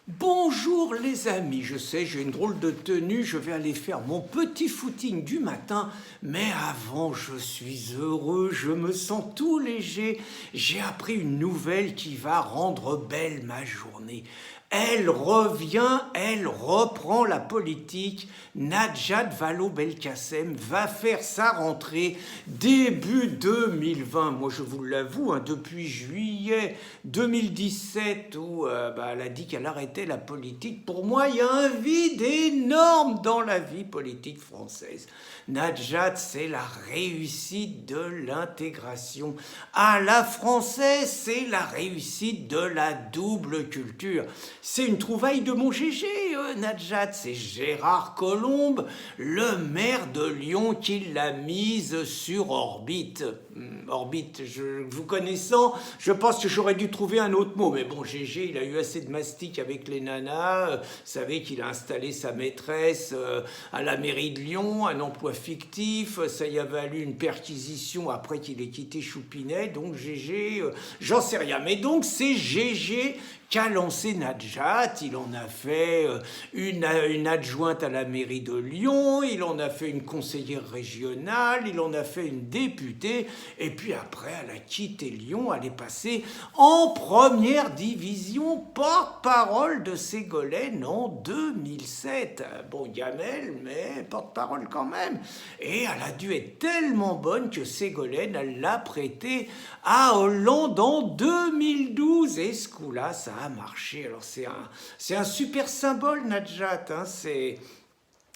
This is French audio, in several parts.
Bonjour les amis, je sais, j'ai une drôle de tenue, je vais aller faire mon petit footing du matin, mais avant je suis heureux, je me sens tout léger, j'ai appris une nouvelle qui va rendre belle ma journée. Elle revient, elle reprend la politique. Najat Vallaud-Belkacem va faire sa rentrée début 2020. Moi, je vous l'avoue, depuis juillet 2017, où elle a dit qu'elle arrêtait la politique, pour moi, il y a un vide énorme dans la vie politique française. Najat, c'est la réussite de l'intégration. À la française, c'est la réussite de la double culture. C'est une trouvaille de mon GG, Najat. C'est Gérard Collomb, le maire de Lyon, qui l'a mise sur orbite. Orbite, vous connaissant, je pense que j'aurais dû trouver un autre mot. Mais bon, GG, il a eu assez de mastic avec les nanas. Vous savez qu'il a installé sa maîtresse à la mairie de Lyon, un emploi fictif. Ça y a valu une perquisition après qu'il ait quitté Choupinet. Donc GG, j'en sais rien. Mais donc c'est GG qu'a lancé Najat. Il en a fait une adjointe à la mairie de Lyon, il en a fait une conseillère régionale, il en a fait une députée, et puis après, elle a quitté Lyon, elle est passée en première division, porte-parole de Ségolène en 2007. Bon, gamelle, mais porte-parole quand même. Et elle a dû être tellement bonne que Ségolène, elle l'a prêtée à Hollande en 2012. Et ce coup-là, ça a marché. Alors c'est un super symbole, Najat.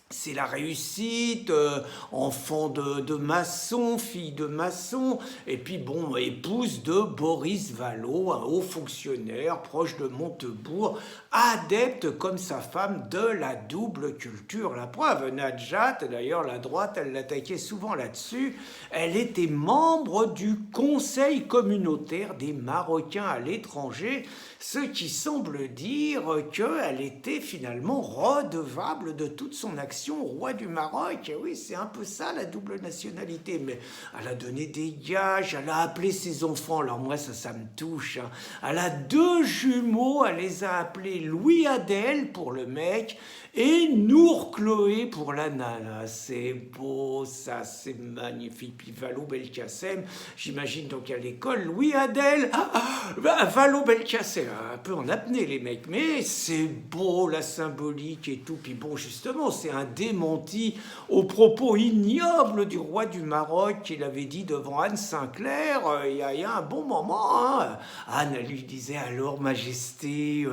C'est la réussite, enfant de maçon, fille de maçon, et puis bon, épouse de Boris Vallaud, un haut fonctionnaire proche de Montebourg, adepte comme sa femme de la double culture. La preuve, Najat, d'ailleurs la droite, elle l'attaquait souvent là-dessus, elle était membre du Conseil communautaire des Marocains à l'étranger, ce qui semble dire qu'elle était finalement redevable de toute son action au roi du Maroc. Et oui, c'est un peu ça la double nationalité. Mais elle a donné des gages, elle a appelé ses enfants, alors moi ça me touche. Elle a deux jumeaux, elle les a appelés Louis Adèle pour le mec et Nour Chloé pour la nana. C'est beau, ça, c'est magnifique. Puis Vallaud-Belkacem, j'imagine donc à l'école, Louis Adèle, Vallaud-Belkacem, un peu en apnée les mecs, mais c'est beau la symbolique et tout. Puis bon, justement, c'est un démenti aux propos ignobles du roi du Maroc qu'il avait dit devant Anne Sinclair il y a un bon moment. Anne lui disait alors, Majesté,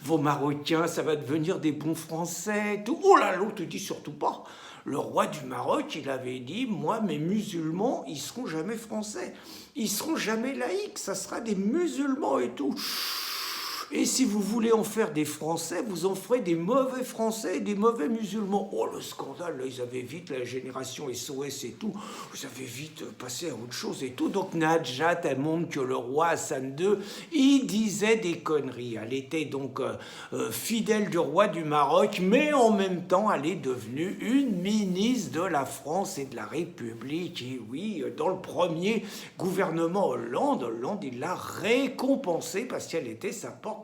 vos Marocains, ça va devenir des bons Français. Tout. Oh là, l'autre dit surtout pas. Le roi du Maroc, il avait dit, moi, mes musulmans, ils seront jamais français. Ils seront jamais laïcs, ça sera des musulmans et tout. Et si vous voulez en faire des Français, vous en ferez des mauvais Français et des mauvais musulmans. Oh, le scandale, là, ils avaient vite, la génération SOS et tout, ils avaient vite passé à autre chose et tout. Donc Najat, elle montre que le roi Hassan II, il disait des conneries. Elle était donc fidèle du roi du Maroc, mais en même temps, elle est devenue une ministre de la France et de la République. Et oui, dans le premier gouvernement Hollande, il l'a récompensée parce qu'elle était sa porte-parole.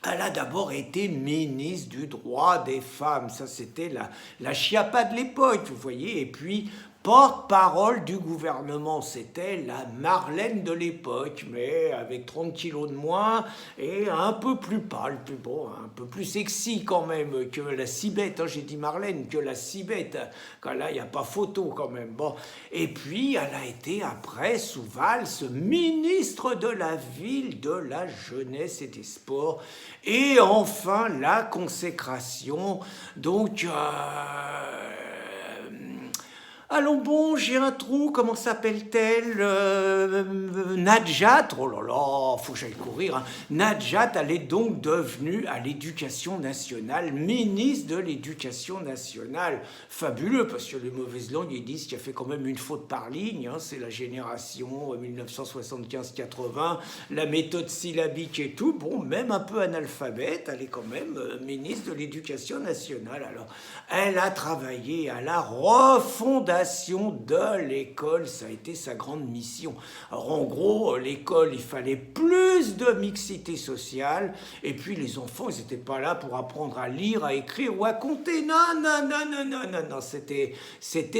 Elle a d'abord été ministre du droit des femmes, ça c'était la chiappa de l'époque, vous voyez, et puis porte-parole du gouvernement, c'était la Marlène de l'époque, mais avec 30 kilos de moins et un peu plus pâle, plus bon, un peu plus sexy quand même que la Cibette, j'ai dit Marlène, que la Cibette, quand là il n'y a pas photo quand même. Bon. Et puis elle a été après, sous Valls, ministre de la ville, de la jeunesse et des sports, et enfin la consécration, donc... Allons bon, j'ai un trou, comment s'appelle-t-elle Najat, oh là là, faut que j'aille courir. Najat, elle est donc devenue à l'éducation nationale, ministre de l'éducation nationale. Fabuleux, parce que les mauvaises langues, ils disent qu'il y a fait quand même une faute par ligne, c'est la génération 1975-80, la méthode syllabique et tout. Bon, même un peu analphabète, elle est quand même ministre de l'éducation nationale. Alors, elle a travaillé à la refondation fondation de l'école, ça a été sa grande mission. Alors en gros, l'école, il fallait plus de mixité sociale, et puis les enfants, ils n'étaient pas là pour apprendre à lire, à écrire ou à compter. Non, non, non, non, non, non, non, c'était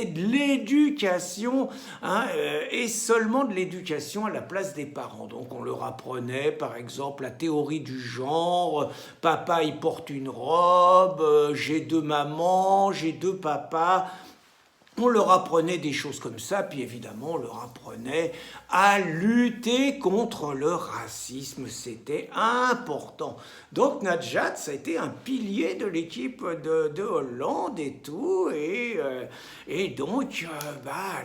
de l'éducation, hein, et seulement de l'éducation à la place des parents. Donc on leur apprenait, par exemple, la théorie du genre, papa il porte une robe, j'ai deux mamans, j'ai deux papas. On leur apprenait des choses comme ça, puis évidemment, on leur apprenait à lutter contre le racisme. C'était important. Donc, Najat, ça a été un pilier de l'équipe de Hollande et tout. Et donc,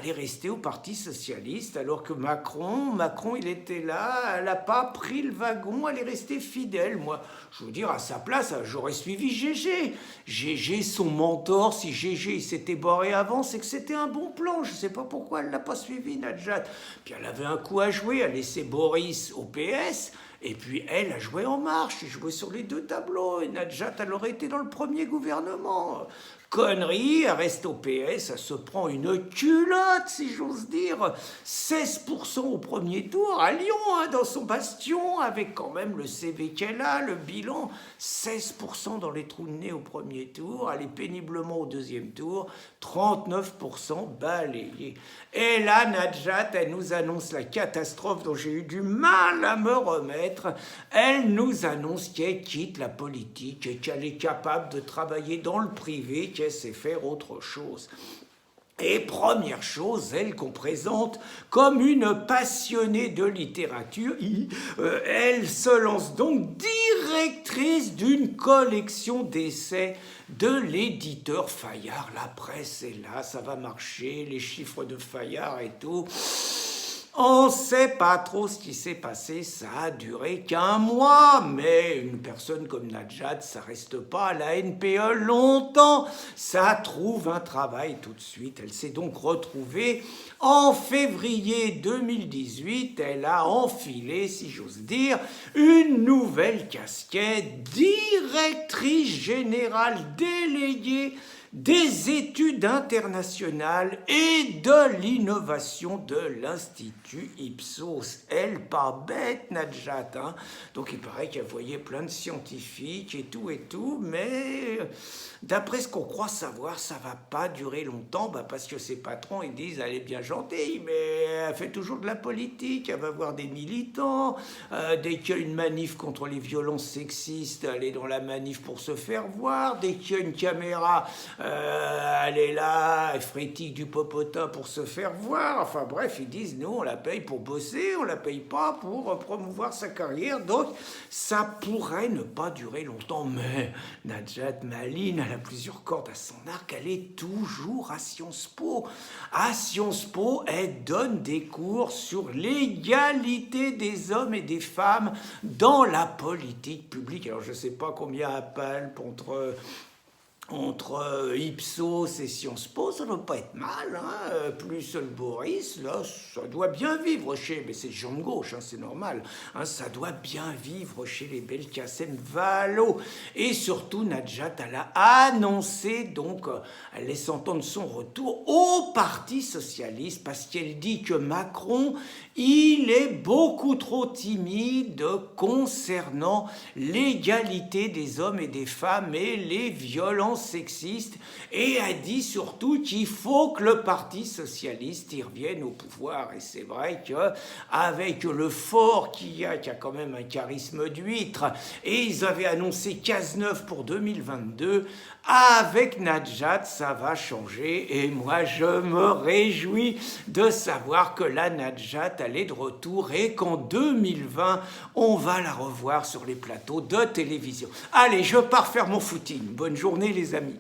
elle est restée au Parti Socialiste, alors que Macron, il était là, elle n'a pas pris le wagon, elle est restée fidèle. Moi, je veux dire, à sa place, j'aurais suivi Gégé. Gégé, son mentor, si Gégé s'était barré avant, c'est que c'était un bon plan. Je ne sais pas pourquoi elle ne l'a pas suivi, Najat. Puis elle avait un coup à jouer, elle laissait Boris au PS, et puis elle a joué En Marche, elle jouait sur les deux tableaux, et Najat, elle aurait été dans le premier gouvernement. Connerie, elle reste au PS, elle se prend une culotte, si j'ose dire. 16% au premier tour, à Lyon, hein, dans son bastion, avec quand même le CV qu'elle a, le bilan. 16% dans les trous de nez au premier tour, elle est péniblement au deuxième tour, 39% balayés. Et là, Najat, elle nous annonce la catastrophe dont j'ai eu du mal à me remettre. Elle nous annonce qu'elle quitte la politique et qu'elle est capable de travailler dans le privé, qu'elle sait faire autre chose. Et première chose, elle qu'on présente comme une passionnée de littérature, elle se lance donc directrice d'une collection d'essais de l'éditeur Fayard. La presse est là, ça va marcher, les chiffres de Fayard et tout. On ne sait pas trop ce qui s'est passé, ça a duré qu'1 mois, mais une personne comme Najat, ça reste pas à la NPE longtemps, ça trouve un travail tout de suite. Elle s'est donc retrouvée en février 2018, elle a enfilé, si j'ose dire, une nouvelle casquette, directrice générale déléguée des études internationales et de l'innovation de l'Institut Ipsos. Elle, pas bête, Najat, hein. Donc il paraît qu'elle voyait plein de scientifiques et tout, mais d'après ce qu'on croit savoir, ça va pas durer longtemps, parce que ses patrons, ils disent, elle est bien gentille, mais elle fait toujours de la politique, elle va voir des militants, dès qu'il y a une manif contre les violences sexistes, elle est dans la manif pour se faire voir, dès qu'il y a une caméra, elle est là, elle frétille du popotin pour se faire voir. Enfin bref, ils disent, nous, on la paye pour bosser, on la paye pas pour promouvoir sa carrière. Donc, ça pourrait ne pas durer longtemps. Mais Najat Maline, elle a plusieurs cordes à son arc. Elle est toujours à Sciences Po. À Sciences Po, elle donne des cours sur l'égalité des hommes et des femmes dans la politique publique. Alors, je ne sais pas combien elle palpe entre Ipsos et Sciences Po, ça ne doit pas être mal, hein. Plus le Boris, là, ça doit bien vivre mais c'est Jean de gauche, hein, c'est normal, hein, ça doit bien vivre chez les Belkacem Valo. Et surtout, Najat, elle a annoncé, donc, elle laisse entendre son retour au Parti Socialiste, parce qu'elle dit que Macron, il est beaucoup trop timide concernant l'égalité des hommes et des femmes et les violences sexistes, et a dit surtout qu'il faut que le Parti Socialiste y revienne au pouvoir. Et c'est vrai qu'avec le fort qui a quand même un charisme d'huître, et ils avaient annoncé Cazeneuve pour 2022, avec Najat, ça va changer, et moi je me réjouis de savoir que la Najat, elle est de retour et qu'en 2020, on va la revoir sur les plateaux de télévision. Allez, je pars faire mon footing. Bonne journée les amis.